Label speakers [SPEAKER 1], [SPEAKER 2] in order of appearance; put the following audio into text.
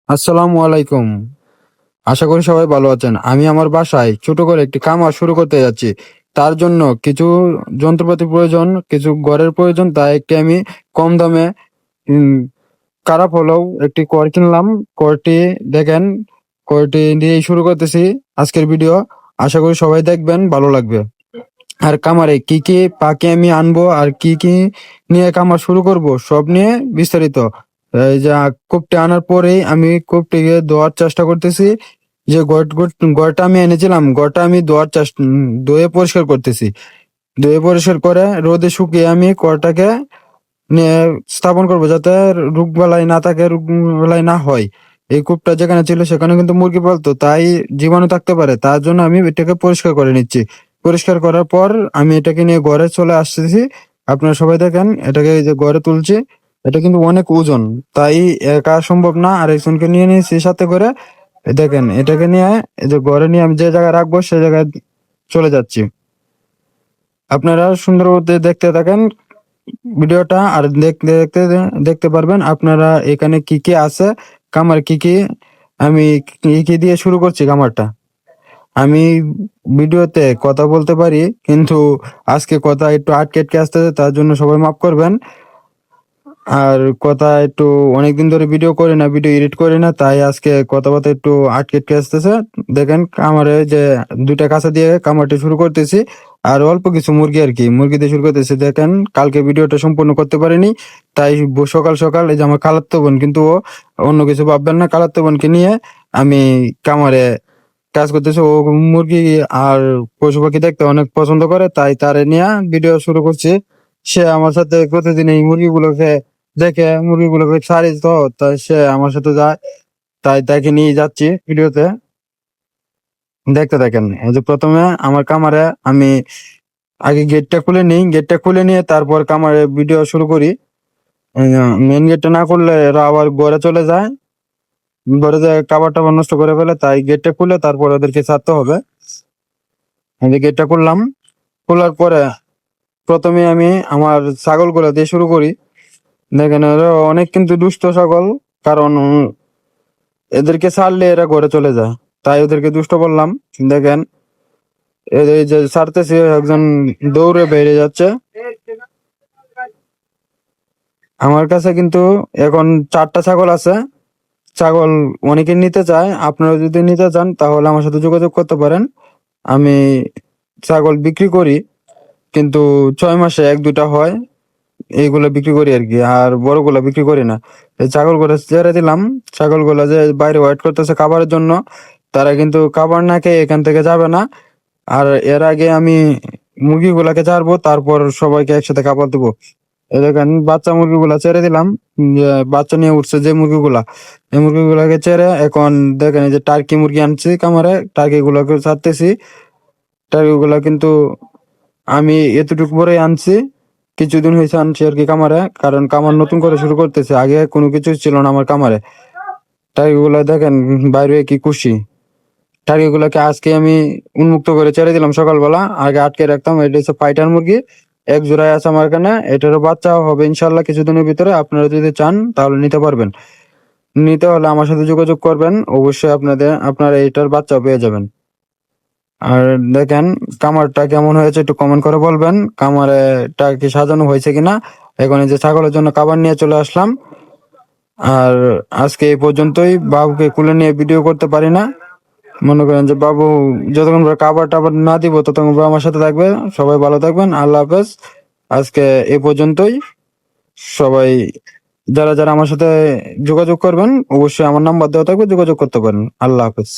[SPEAKER 1] আসসালামু আলাইকুম। আশা করি সবাই ভালো আছেন। আমি আমার বাসায় ছোট করে একটি খামার শুরু করতে যাচ্ছি। তার জন্য কিছু যন্ত্রপাতি প্রয়োজন, কিছু ঘরের প্রয়োজন। তাই একটি আমি কম দামে উম খারাপ হলেও একটি ঘর কিনলাম। ঘরটি দেখেন, ঘরটি দিয়েই শুরু করতেছি আজকের ভিডিও। আশা করি সবাই দেখবেন, ভালো লাগবে। আর খামারে কি কি পাখি আমি আনবো আর কি কি নিয়ে খামার শুরু করব সব নিয়ে বিস্তারিত। এই যে কূপটি আনার পরেই আমি কূপটিকে ধোয়ার চেষ্টা করতেছি। যে গড়টা আমি এনেছিলাম, গড়টা আমি ধুয়ে পরিষ্কার করতেছি। ধুয়ে পরিষ্কার করে রোদে শুকিয়ে আমি গড়টাকে নিয়ে স্থাপন করবো, যাতে রোগবালাই না থাকে, রোগবালাই না হয়। এই কূপটা যেখানে ছিল সেখানে কিন্তু মুরগি পালতো, তাই জীবাণু থাকতে পারে। তার জন্য আমি এটাকে পরিষ্কার করে নিচ্ছি। পরিষ্কার করার পর আমি এটাকে নিয়ে ঘরে চলে আসতেছি। আপনারা সবাই দেখেন, এটাকে এই যে ঘরে তুলছি। এটা কিন্তু অনেক ওজন, তাই একা সম্ভব না, আর একজনকে নিয়ে নিয়েছি সাথে করে। দেখেন, এটাকে নিয়ে এই যে ঘরে নিয়ে আমি যে জায়গায় রাখবো সে জায়গায় চলে যাচ্ছি। আপনারা সুন্দর মতো দেখতে থাকেন ভিডিওটা, আর দেখতে দেখতে দেখতে পারবেন আপনারা এখানে কি কি আছে, খামার কি কি, আমি কি কি দিয়ে শুরু করছি খামারটা। আমি ভিডিওতে কথা বলতে পারি, কিন্তু আজকে কথা একটু আটকে আটকে আসতেছে, তার জন্য সবাই মাফ করবেন। আর কথা একটু অনেকদিন ধরে ভিডিও করি না, ভিডিও এডিট করি না, তাই আজকে কথাবার্তা একটু আটকে আটকে আসতেছে। দেখেন, কামারে যে দুইটা কাঁচা দিয়ে কামারটি শুরু করতেছি। আর অল্প কিছু মুরগি আর কি, মুরগি দিয়ে শুরু করতেছি। দেখেন, কালকে ভিডিওটা সম্পূর্ণ করতে পারিনি, তাই সকাল সকাল এই যে আমার খালাতো বোন, কিন্তু ও অন্য কিছু ভাববেন না, খালাতো বোনকে নিয়ে আমি কামারে কাজ করতেছি। ও মুরগি আর পশু পাখি দেখতে অনেক পছন্দ করে, তাই তারে নিয়ে ভিডিও শুরু করছি। সে আমার সাথে প্রতিদিন এই মুরগিগুলোকে দেখে, মুরগিগুলোকে ছাড়ি তো, তাই সে আমার সাথে যায়। তাই তাকে নিয়ে যাচ্ছি ভিডিওতে, দেখতে থাকেন। এই যে প্রথমে আমার কামারে আমি আগে গেটটা খুলে নিই, গেটটা খুলে নিয়ে তারপর কামারে ভিডিও শুরু করি। মেন গেটটা না করলে এরা আবার ঘরে চলে যায়, ঘরে যায় খাবার টাবার নষ্ট করে ফেলে, তাই গেটটা খুলে তারপর ওদেরকে ছাড়তে হবে। এই যে গেটটা খুললাম, খোলার পরে প্রথমে আমি আমার ছাগলগুলো দিয়ে শুরু করি। দেখেন, এরা অনেক কিন্তু দুষ্ট ছাগল, কারণ এদেরকে ছাড়লে এরা ঘরে চলে যায়, তাই ওদেরকে দুষ্ট বললাম। দেখেন, এই যে ছাড়তেছি, একজন দৌড়ে বেরিয়ে যাচ্ছে। আমার কাছে কিন্তু এখন 4টা ছাগল আছে। ছাগল অনেকে নিতে চায়, আপনারা যদি নিতে চান তাহলে আমার সাথে যোগাযোগ করতে পারেন। আমি ছাগল বিক্রি করি, কিন্তু 6 মাসে 1-2টা হয়, এইগুলো বিক্রি করি আর কি, আর বড়গুলা বিক্রি করি না। এই ছাগলগুলো ছেড়ে দিলাম। ছাগলগুলো যে বাইরে ওয়েট করতেছে খাবারের জন্য, তারা কিন্তু খাবার না খেয়ে এখান থেকে যাবে না। আর এর আগে আমি মুরগিগুলাকে ছাড়বো, তারপর সবাইকে একসাথে খাবার দেবো। এই দেখেন, বাচ্চা মুরগিগুলা ছেড়ে দিলাম। যে বাচ্চা নিয়ে উঠছে যে মুরগিগুলা, এই মুরগিগুলাকে ছেড়ে এখন দেখেন এই যে টার্কি মুরগি আনছি খামারে, টার্কি গুলাকে ছাড়তেছি। টার্কি গুলা কিন্তু আমি এতটুকু পরে আনছি, কিছুদিন হয়েছে আনছি আর কি খামারে, কারণ খামার নতুন করে শুরু করতেছে, আগে কোনো কিছু ছিল না আমার খামারে। টার্কি গুলা দেখেন বাইরে কি খুশি। টার্কি গুলাকে আজকে আমি উন্মুক্ত করে ছেড়ে দিলাম সকালবেলা, আগে আটকে রাখতাম। এটা হচ্ছে ফাইটার মুরগি, এক জোড়ায় আছে আমার এখানে। এটারও বাচ্চা হবে ইনশাল্লাহ কিছুদিনের ভিতরে। আপনারা যদি চান তাহলে নিতে পারবেন। নিতে হলে আমার সাথে যোগাযোগ করবেন, অবশ্যই আপনারা এটার বাচ্চা পেয়ে যাবেন। আর দেখেন, কামারটা কেমন হয়েছে একটু কমেন্ট করে বলবেন, কামারেটা কি সাজানো হয়েছে কিনা। এখন এই যে ছাগলের জন্য খাবার নিয়ে চলে আসলাম। আর আজকে এই পর্যন্তই, বাবুকে কুলে নিয়ে ভিডিও করতে পারি না। মনে করেন যে বাবু যতক্ষণ পরে খাবার টাবার না দিব ততক্ষণ পরে আমার সাথে থাকবে। সবাই ভালো থাকবেন, আল্লাহ হাফেজ। আজকে এই পর্যন্তই। সবাই যারা যারা আমার সাথে যোগাযোগ করবেন, অবশ্যই আমার নাম্বার দেওয়া থাকবে, যোগাযোগ করতে পারেন। আল্লাহ হাফেজ।